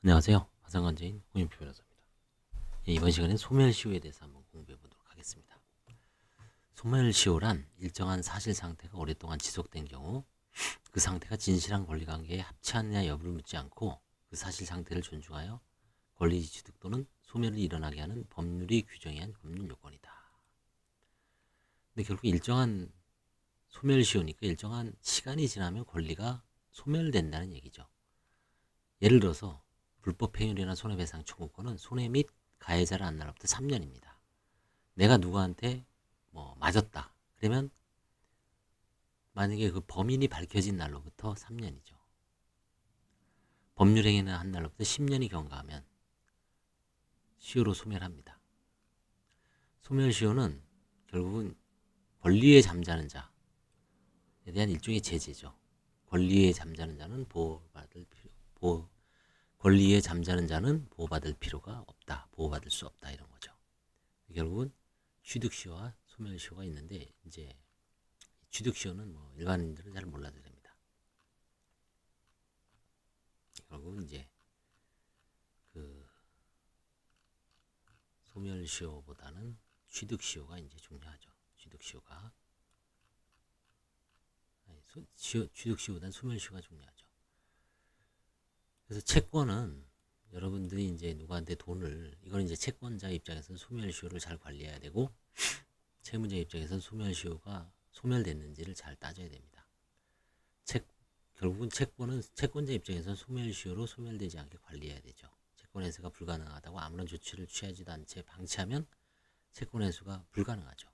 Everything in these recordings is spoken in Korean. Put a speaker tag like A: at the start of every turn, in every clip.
A: 안녕하세요. 화상관제인 홍윤표 변호사입니다. 이번 시간엔 소멸시효에 대해서 한번 공부해 보도록 하겠습니다. 소멸시효란 일정한 사실 상태가 오랫동안 지속된 경우 그 상태가 진실한 권리관계에 합치하느냐 여부를 묻지 않고 그 사실 상태를 존중하여 권리 취득 또는 소멸을 일어나게 하는 법률이 규정해 한 법률 요건이다. 근데 결국 일정한 소멸시효니까 일정한 시간이 지나면 권리가 소멸된다는 얘기죠. 예를 들어서 불법 행위나 손해배상 청구권은 손해 및 가해자를 안 날로부터 3년입니다. 내가 누구한테 맞았다. 그러면 만약에 그 범인이 밝혀진 날로부터 3년이죠. 법률행위는 한 날로부터 10년이 경과하면 시효로 소멸합니다. 소멸시효는 결국은 권리에 잠자는 자에 대한 일종의 제재죠. 권리에 잠자는 자는 권리에 잠자는 자는 보호받을 필요가 없다. 보호받을 수 없다. 이런 거죠. 결국은 취득시효와 소멸시효가 있는데 이제 취득시효는 일반인들은 잘 몰라도 됩니다. 결국은 이제 그 소멸시효보다는 취득시효가 이제 중요하죠. 취득시효보다는 소멸시효가 중요하죠. 그래서 채권은 여러분들이 이제 누구한테 돈을, 이건 이제 채권자 입장에서는 소멸시효를 잘 관리해야 되고 채무자 입장에서는 소멸시효가 소멸됐는지를 잘 따져야 됩니다. 결국은 채권은 채권자 입장에서는 소멸시효로 소멸되지 않게 관리해야 되죠. 채권 회수가 불가능하다고 아무런 조치를 취하지도 않은 채 방치하면 채권 회수가 불가능하죠.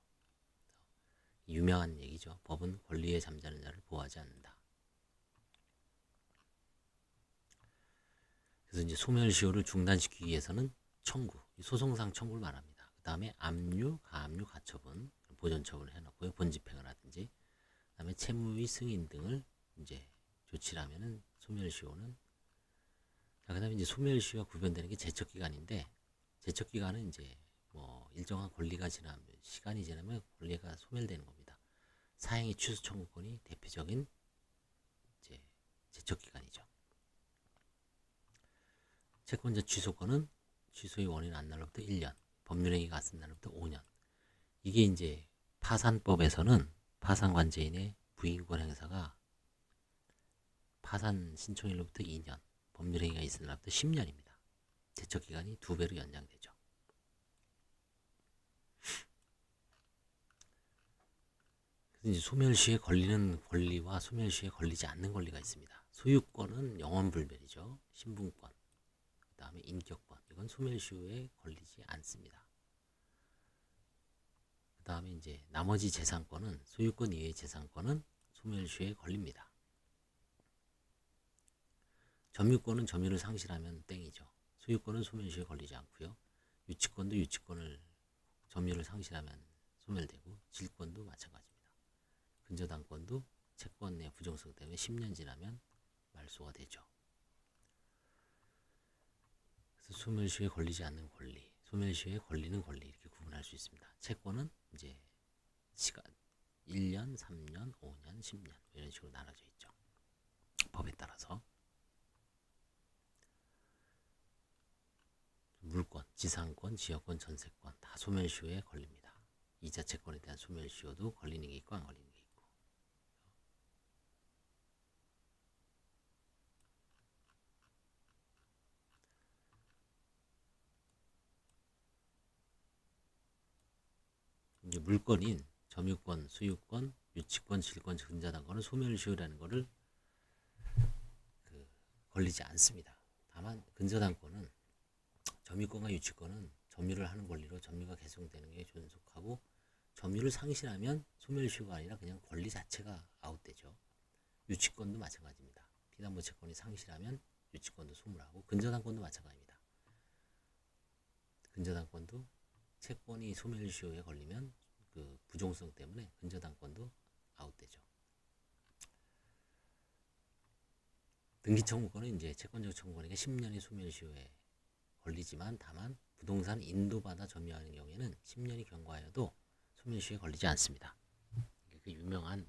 A: 유명한 얘기죠. 법은 권리에 잠자는 자를 보호하지 않는다. 그래서 이제 소멸시효를 중단시키기 위해서는 청구, 소송상 청구를 말합니다. 그 다음에 압류, 가압류, 가처분, 보존처분을 해놓고요. 본집행을 하든지, 그 다음에 채무의 승인 등을 이제 조치를 하면은 소멸시효는, 자, 그 다음에 이제 소멸시효가 구별되는 게 제척기간인데, 제척기간은 이제 일정한 권리가 지나면, 시간이 지나면 권리가 소멸되는 겁니다. 사행위 취소 청구권이 대표적인 이제 제척기간이죠. 채권자 취소권은 취소의 원인 안 날로부터 1년, 법률행위가 갔은 날로부터 5년. 이게 이제 파산법에서는 파산관제인의 부인권 행사가 파산 신청일로부터 2년, 법률행위가 있은 날로부터 10년입니다. 제척기간이 2배로 연장되죠. 그래서 이제 소멸시에 걸리는 권리와 소멸시에 걸리지 않는 권리가 있습니다. 소유권은 영원불멸이죠. 신분권, 그 다음에 인격권, 이건 소멸시효에 걸리지 않습니다. 그 다음에 이제 나머지 재산권은, 소유권 이외의 재산권은 소멸시효에 걸립니다. 점유권은 점유를 상실하면 땡이죠. 소유권은 소멸시효에 걸리지 않고요. 유치권도 유치권을 점유를 상실하면 소멸되고, 질권도 마찬가지입니다. 근저당권도 채권 내 부정성 때문에 10년 지나면 말소가 되죠. 그래서 소멸시효에 걸리지 않는 권리, 소멸시효에 걸리는 권리, 이렇게 구분할 수 있습니다. 채권은 이제 시간 1년, 3년, 5년, 10년 이런 식으로 나눠져 있죠. 법에 따라서. 물권, 지상권, 지역권, 전세권 다 소멸시효에 걸립니다. 이자 채권에 대한 소멸시효도 걸리는 게 있고 안 걸리는 게 있고. 이제 물권인 점유권, 소유권, 유치권, 질권, 근저당권은 소멸시효라는 거를 걸리지 않습니다. 다만 근저당권은 점유권과 유치권은 점유를 하는 권리로 점유가 계속되는 게 존속하고, 점유를 상실하면 소멸시효가 아니라 그냥 권리 자체가 아웃되죠. 유치권도 마찬가지입니다. 피담보 채권이 상실하면 유치권도 소멸하고, 근저당권도 마찬가지입니다. 근저당권도 채권이 소멸시효에 걸리면 그 부종성 때문에 근저당권도 아웃되죠. 등기청구권은 이제 채권적 청구권이니까 10년의 소멸시효에 걸리지만, 다만 부동산 인도받아 점유하는 경우에는 10년이 경과하여도 소멸시효에 걸리지 않습니다. 그 유명한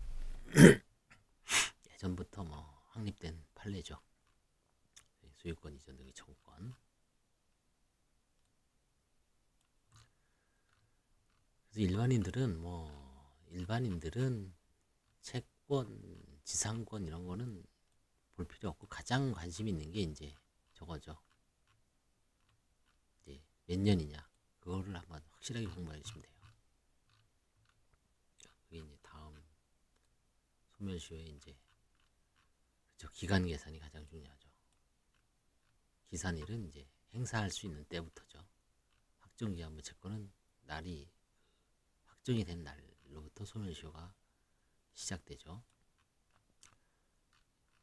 A: 예전부터 확립된 판례죠. 소유권 이전 등의 청구권. 그래서 일반인들은 채권, 지상권 이런 거는 볼 필요 없고 가장 관심 있는 게 이제 저거죠. 이제 몇 년이냐 그거를 한번 확실하게 공부해 주시면 돼요. 그게 이제 다음 소멸시효의 이제 그쵸, 기간 계산이 가장 중요하죠. 기산일은 이제 행사할 수 있는 때부터죠. 확정기한 채권은 날이 확정이 된 날로부터 소멸시효가 시작되죠.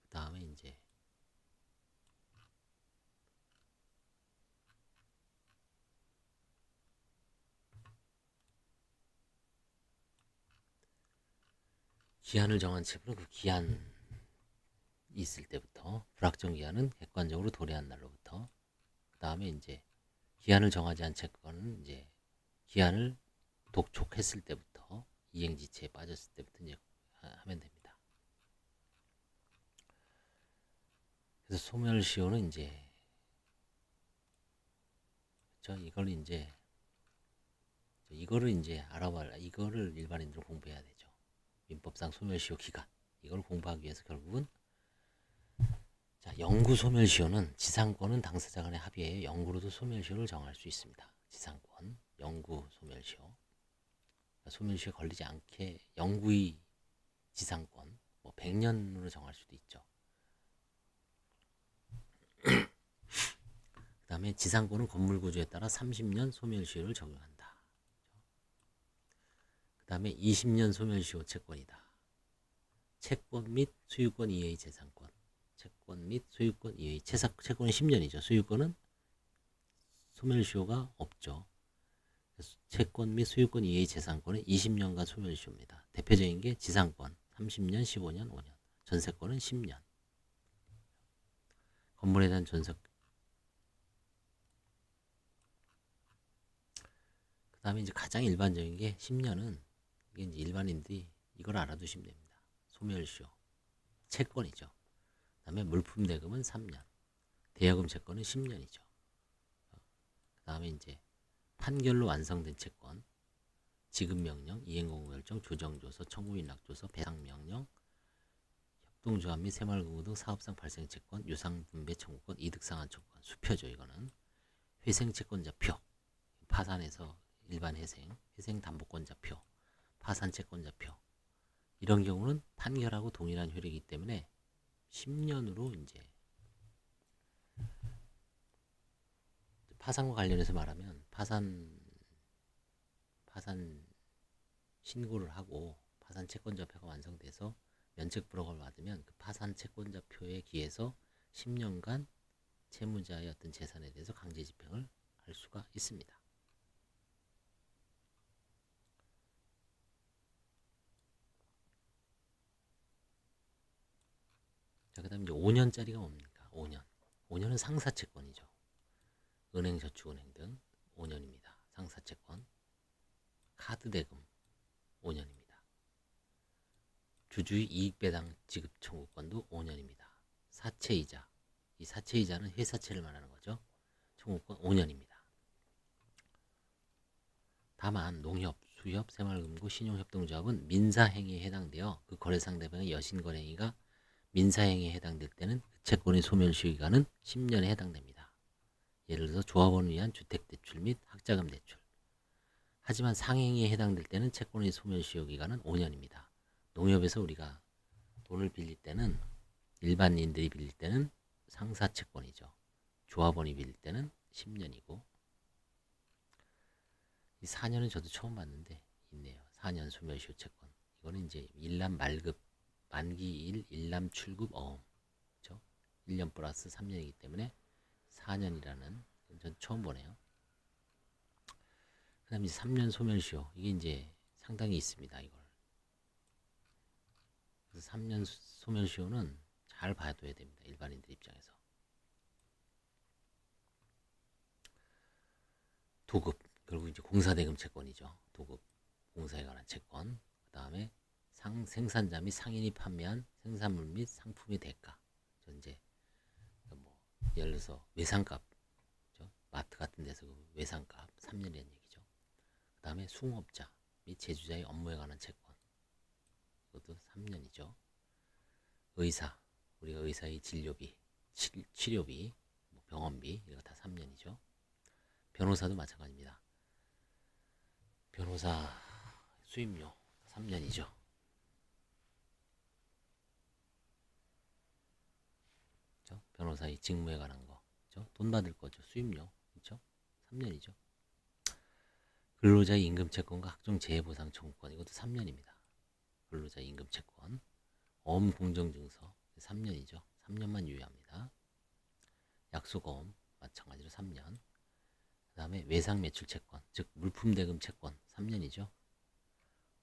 A: 그 다음에 이제 기한을 정한 채권은 그 기한이 있을 때부터, 불확정 기한은 객관적으로 도래한 날로부터, 그 다음에 이제 기한을 정하지 않은 채권은 이제 기한을 독촉했을 때부터, 이행지체에 빠졌을 때부터 이제 하면 됩니다. 그래서 소멸시효는 이제 이거를 이제 알아봐야, 이거를 일반인들은 공부해야 되죠. 민법상 소멸시효 기간, 이걸 공부하기 위해서 결국은 자, 영구 소멸시효는 지상권은 당사자 간의 합의에 영구로도 소멸시효를 정할 수 있습니다. 지상권, 영구 소멸시효. 그러니까 소멸시효 걸리지 않게 영구의 지상권, 뭐 100년으로 정할 수도 있죠. 그 다음에 지상권은 건물 구조에 따라 30년 소멸시효를 적용한다. 그 다음에 20년 소멸시효 채권이다. 채권 및 소유권 이외의 재산권. 채권 및 소유권 이외의 채권은 10년이죠. 소유권은 소멸시효가 없죠. 채권 및 소유권 이외의 재산권은 20년간 소멸시효입니다. 대표적인 게 지상권 30년, 15년, 5년. 전세권은 10년. 건물에 대한 전세. 그 다음에 이제 가장 일반적인 게 10년은 이게 이제 일반인들이 이걸 알아두시면 됩니다. 소멸시효 채권이죠. 그 다음에 물품 대금은 3년, 대여금 채권은 10년이죠. 그 다음에 이제 판결로 완성된 채권, 지급명령, 이행공고결정, 조정조서, 청구인락조서, 배상명령, 협동조합 및 새마을금고 등 사업상 발생채권, 유상분배 청구권, 이득상환 청구권, 수표죠. 이거는 회생채권자표, 파산에서 일반 회생담보권자표, 파산채권자표, 이런 경우는 판결하고 동일한 효력이기 때문에 10년으로 이제 파산과 관련해서 말하면 파산 신고를 하고 파산 채권자표가 완성돼서 면책 불허를 받으면 그 파산 채권자표에 기해서 10년간 채무자의 어떤 재산에 대해서 강제 집행을 할 수가 있습니다. 자, 그다음 이제 5년짜리가 뭡니까? 5년. 5년은 상사채권이죠. 은행, 저축은행 등 5년입니다. 상사채권. 카드 대금 5년입니다. 주주의 이익배당 지급 청구권도 5년입니다. 사채이자, 이 사채이자는 회사채를 말하는 거죠. 청구권 5년입니다. 다만 농협, 수협, 새마을금고, 신용협동조합은 민사행위에 해당되어 그 거래 상대방의 여신거래행위가 민사행위에 해당될 때는 그 채권의 소멸시효 기간은 10년에 해당됩니다. 예를 들어서 조합원을 위한 주택대출 및 학자금 대출. 하지만 상행위에 해당될 때는 채권의 소멸시효 기간은 5년입니다. 농협에서 우리가 돈을 빌릴 때는, 일반인들이 빌릴 때는 상사채권이죠. 조합원이 빌릴 때는 10년이고, 이 4년은 저도 처음 봤는데 있네요. 4년 소멸시효 채권. 이거는 이제 일남 말급, 만기 1, 일남 출급 어음. 그렇죠? 1년 플러스 3년이기 때문에 4년이라는 전 처음 보네요. 그 다음에 3년 소멸시효. 이게 이제 상당히 있습니다. 이걸. 그래서 3년 소멸시효는 잘 봐둬야 됩니다. 일반인들 입장에서. 도급. 그리고 이제 공사대금 채권이죠. 도급. 공사에 관한 채권. 그 다음에 생산자 및 상인이 판매한 생산물 및 상품의 대가. 이제 뭐 예를 들어서 외상값, 그죠? 마트 같은 데서 그 외상값 3년이라는 얘기죠. 그 다음에 수공업자 및 제주자의 업무에 관한 채권, 그것도 3년이죠. 의사, 우리가 의사의 진료비, 치료비, 뭐 병원비, 이거 다 3년이죠. 변호사도 마찬가지입니다. 변호사 수임료 3년이죠. 그렇죠? 변호사의 직무에 관한 거, 그렇죠? 돈 받을 거죠. 수임료, 그렇죠? 3년이죠. 근로자의 임금채권과 학종재해보상 청구권, 이것도 3년입니다. 근로자의 임금채권, 어음공정증서 3년이죠. 3년만 유예합니다. 약소거음 마찬가지로 3년. 그 다음에 외상매출채권, 즉 물품대금채권 3년이죠.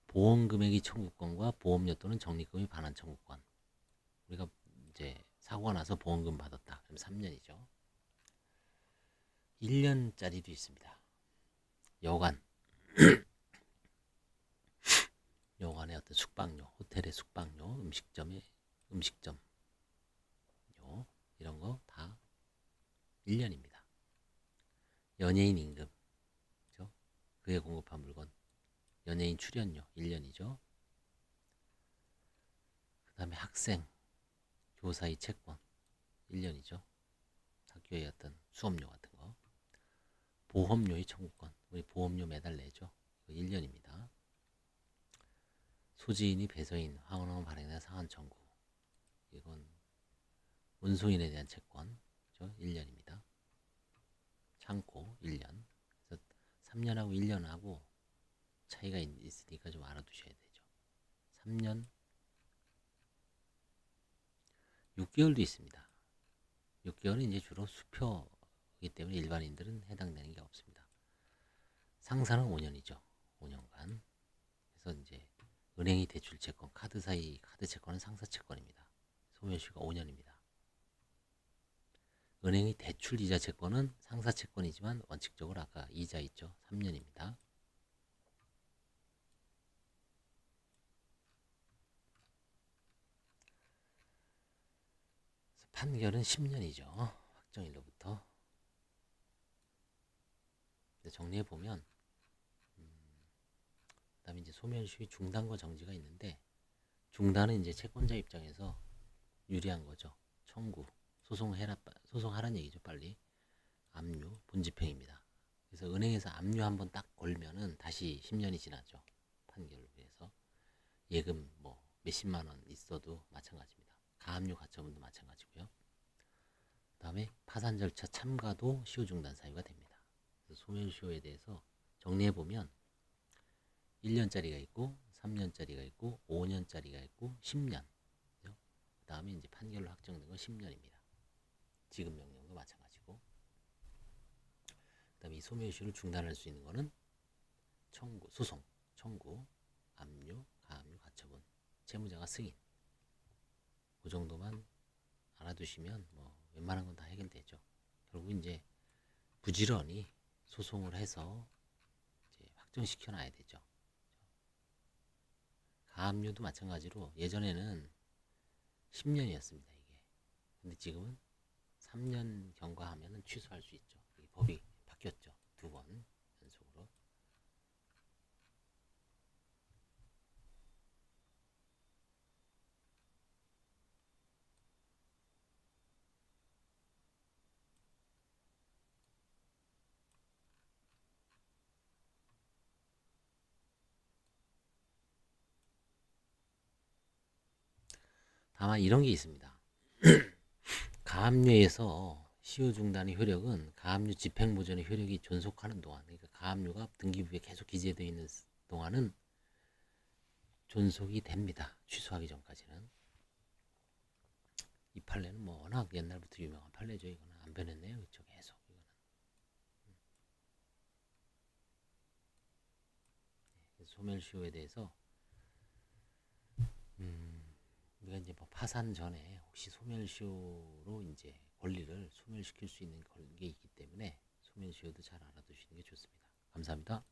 A: 보험금액의 청구권과 보험료 또는 적립금의 반환 청구권, 우리가 이제 사고가 나서 보험금 받았다, 그럼 3년이죠. 1년짜리도 있습니다. 여관, 여관의 어떤 숙박료, 호텔의 숙박료, 음식점의 음식점료, 이런 거 다 1년입니다. 연예인 임금, 그렇죠? 그에 공급한 물건, 연예인 출연료 1년이죠. 그 다음에 학생, 교사의 채권 1년이죠. 학교의 어떤 수업료 같은 거. 보험료의 청구권, 우리 보험료 매달 내죠. 1년입니다. 소지인이 배서인, 황원원 발행된 상한 청구, 이건 운송인에 대한 채권, 그렇죠? 1년입니다. 창고 1년. 그래서 3년하고 1년하고 차이가 있으니까 좀 알아두셔야 되죠. 3년, 6개월도 있습니다. 6개월은 이제 주로 수표이기 때문에 일반인들은 해당되는 게 없습니다. 상사는 5년이죠. 5년간. 그래서 이제 은행이 대출 채권, 카드사의 카드 채권은 상사 채권입니다. 소멸시효가 5년입니다. 은행의 대출 이자 채권은 상사 채권이지만 원칙적으로 아까 이자 있죠. 3년입니다. 판결은 10년이죠. 확정일로부터. 정리해 보면, 그다음에 이제 소멸시효 중단과 정지가 있는데, 중단은 이제 채권자 입장에서 유리한 거죠. 청구, 소송하란 얘기죠. 빨리 압류, 분집행입니다. 그래서 은행에서 압류 한번 딱 걸면은 다시 10년이 지나죠. 판결을 위해서 예금 뭐 몇십만 원 있어도 마찬가지입니다. 가압류 가처분도 마찬가지고요. 그다음에 파산 절차 참가도 시효 중단 사유가 됩니다. 그래서 소멸시효에 대해서 정리해 보면 1년짜리가 있고 3년짜리가 있고 5년짜리가 있고 10년. 그 다음에 이제 판결로 확정된 건 10년입니다. 지급 명령도 마찬가지고. 그 다음에 이 소멸시효를 중단할 수 있는 거는 청구, 소송, 청구, 압류, 가압류, 가처분, 채무자가 승인. 그 정도만 알아두시면 뭐 웬만한 건 다 해결되죠. 결국 이제 부지런히 소송을 해서 이제 확정시켜 놔야 되죠. 가압류도 마찬가지로 예전에는 10년이었습니다. 이게. 근데 지금은 3년 경과하면 취소할 수 있죠. 이 법이 바뀌었죠. 2번 연속으로. 다만 이런 게 있습니다. 가압류에서 시효 중단의 효력은 가압류 집행보전의 효력이 존속하는 동안, 그러니까 가압류가 등기부에 계속 기재되어 있는 동안은 존속이 됩니다. 취소하기 전까지는. 이 판례는 뭐 워낙 옛날부터 유명한 판례죠. 이거는 안 변했네요. 그렇죠? 계속 이거는. 소멸시효에 대해서 우리가 이제 뭐 파산 전에 혹시 소멸시효로 이제 권리를 소멸시킬 수 있는 게 있기 때문에 소멸시효도 잘 알아두시는 게 좋습니다. 감사합니다.